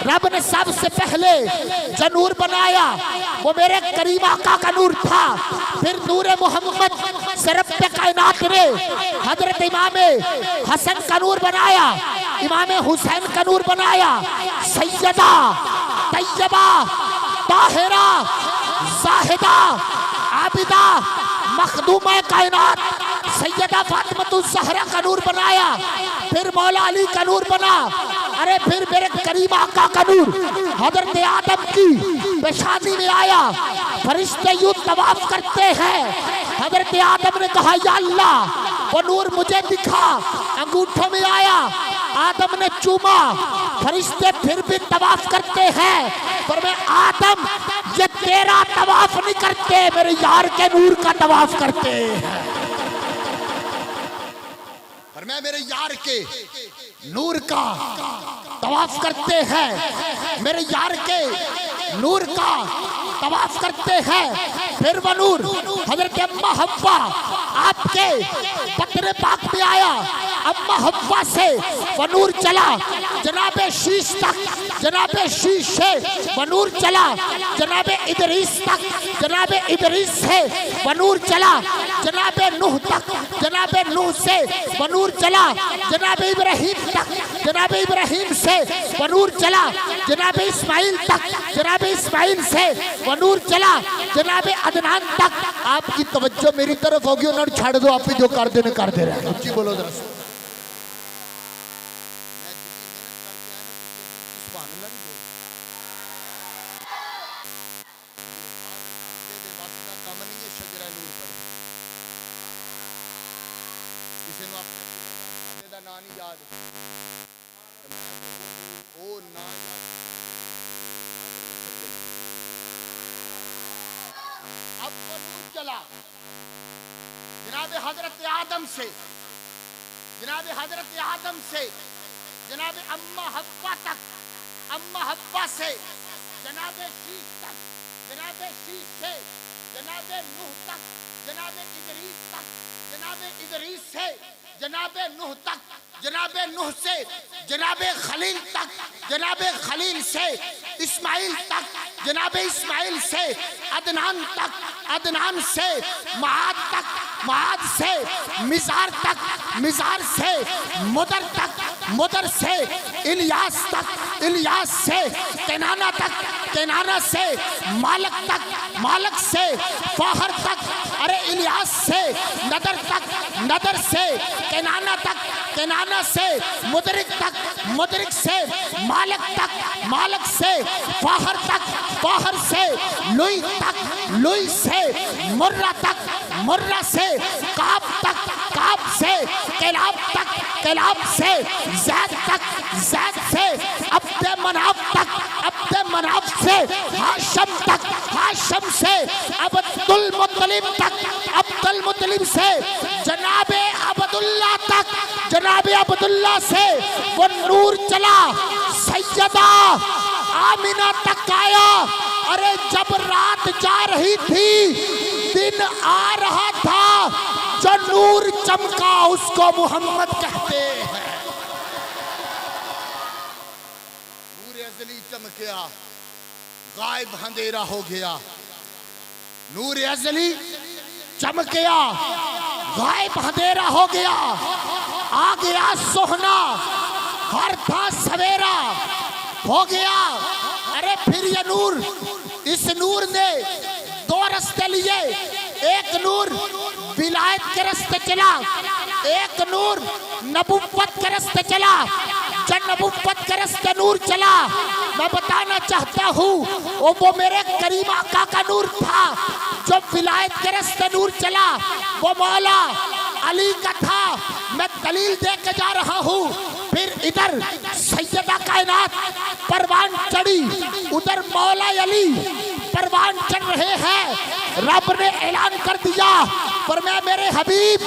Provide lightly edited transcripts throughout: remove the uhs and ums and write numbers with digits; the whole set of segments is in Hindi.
रब ने सबसे पहले जो नूर बनाया वो मेरे करीम आका का नूर था। फिर नूरे मोहम्मद से रब कायनात ने हजरत इमाम हसन का नूर बनाया, इमाम हुसैन का नूर बनाया, सैयदा तैयबा ताहिरा जाहिदा आबिदा मखदूमा कायनात सैयदा फातिमा ज़हरा का नूर बनाया। फिर मौला अली का नूर बना। अरे फिर मेरे करीम आका का नूर हजरत आदम की पेशानी में आया। फरिश्ते यूं तवाफ करते हैं। हजरत आदम ने कहा या अल्लाह वो नूर मुझे दिखा। अंगूठों में आया, आदम ने चूमा। फरिश्ते फिर भी तवाफ करते हैं, पर मैं आदम ये तेरा तवाफ नहीं करते, मेरे यार के नूर का तवाफ करते हैं। और मैं मेरे यार के नूर का तवाफ करते हैं, मेरे यार के नूर का तवाफ करते हैं। फिर वो नूर हजरत अम्मा हव्वा आपके पत्रे पाक में आया। अम्मा हव्वा से वो नूर चला जनाबे शीश तक, जनाबे शीश से वो नूर चला जनाबे इदरीस तक, जनाबे इदरीस से वो नूर चला जनाबे नूह तक, जनाबे नूह से वो नूर चला जनाबे इब्राहिम तक, जनाबे इब्राहिम से वो नूर चला जनाबे इस्माइल तक, जनाबे इस्माइल से वो नूर चला जनाबे अदनान तक। आपकी तवज्जो मेरी तरफ होगी, उन्होंने छाड़ दो, आप ही जो कर देने कर दे रहे हैं। ऊंची बोलो जरा। अब वो नूर चला जनाबे हजरत आदम से, जनाबे हजरत आदम से जनाबे अम्मा हव्वा तक, अम्मा हव्वा से जनाबे शीश तक, जनाबे शीश से जनाबे नूह तक, जनाबे इदरीस तक, जनाबे इदरीस से जनाबे नूह तक, जनाबे नूह से जनाबे खलील तक, जनाबे खलील से इस्माइल तक, जनाबे इस्माइल से अदनान तक, अदनान से माद तक, माद से मिज़ार तक, मिज़ार से मुदर तक, मुदर से इलियास तक, इलियास से केनाना तक, केनाना से मालक तक, मालक से फाहर तक, अरे इलियास से नदर तक, नदर से केनाना तक, केनाना से मुदरिक तक, मुदरिक से मालक तक, मालक से फाहर तक, फाहर से लुई तक, लुई से मुर्रा तक, मुर्रा से काब तक, काब से केलाब तक, केलाब से ज़ैद तक, ज़ैद से अब्दे मनाफ तक, अब्दे मनाफ से हाशम तक, हाशम से अब्दुल मुत्तलिब तक, अब्दुल मुत्तलिब से जनाबे अब्दुल्ला तक, जनाबे अब्दुल्ला से वो नूर चला सैयदा आमिना तक आया। अरे जब रात जा रही थी दिन आ रहा था, जो नूर चमका उसको मोहम्मद कहते हैं। नूर अज़ली चमकिया, गायब अंधेरा हो गया। नूर अज़ली चमकिया, गायब अंधेरा हो गया। आ गया सोहना, हर था सवेरा हो गया। अरे फिर ये नूर, इस नूर ने दो रास्ते लिए। एक नूर विलायत के रास्ते चला, एक नूर नबुव्वत के रास्ते चला। जब नबुव्वत के रास्ते नूर चला, मैं बताना चाहता हूँ वो मेरे करीम आका का नूर था। जो विलायत के रास्ते नूर चला वो मौला अली का था। मैं दलील दे के जा रहा हूँ। फिर इधर सैयदा कायनात परवान चढ़ी, उधर मौला अली परवान चढ़ रहे हैं। रब ने ऐलान कर दिया, पर मैं मेरे हबीब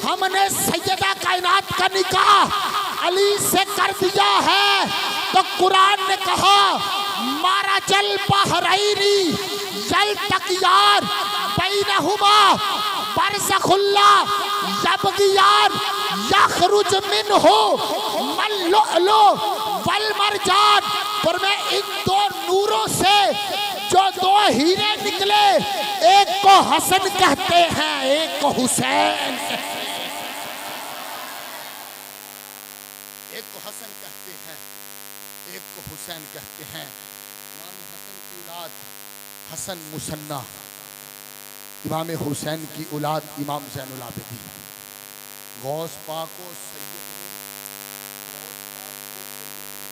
हमने सैयदा कायनात का निकाह अली से कर दिया है। तो कुरान ने कहा मारा जल बहरैनी जल तक यार बैनहुमा बरज़खुल्ला यबगियान यखरुज मिन्हु मल्लुअलु वल मरजान। पर मैं इन दो नूरों से जो दो हीरे निकले, एक को हसन कहते हैं, एक को हुसैन, एक को हसन कहते हैं, एक को हुसैन कहते हैं। इमाम हसन की औलाद हसन मुसन्ना, इमाम हुसैन की औलाद इमाम ज़ैनुल आबिदीन। गौस पाक को सैयद ने, गौस पाक को सैयद ने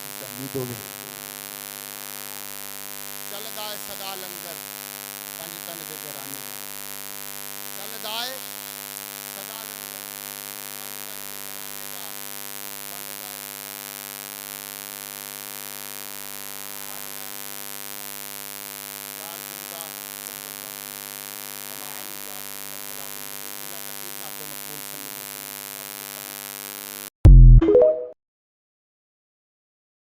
हुसैनी दोगे।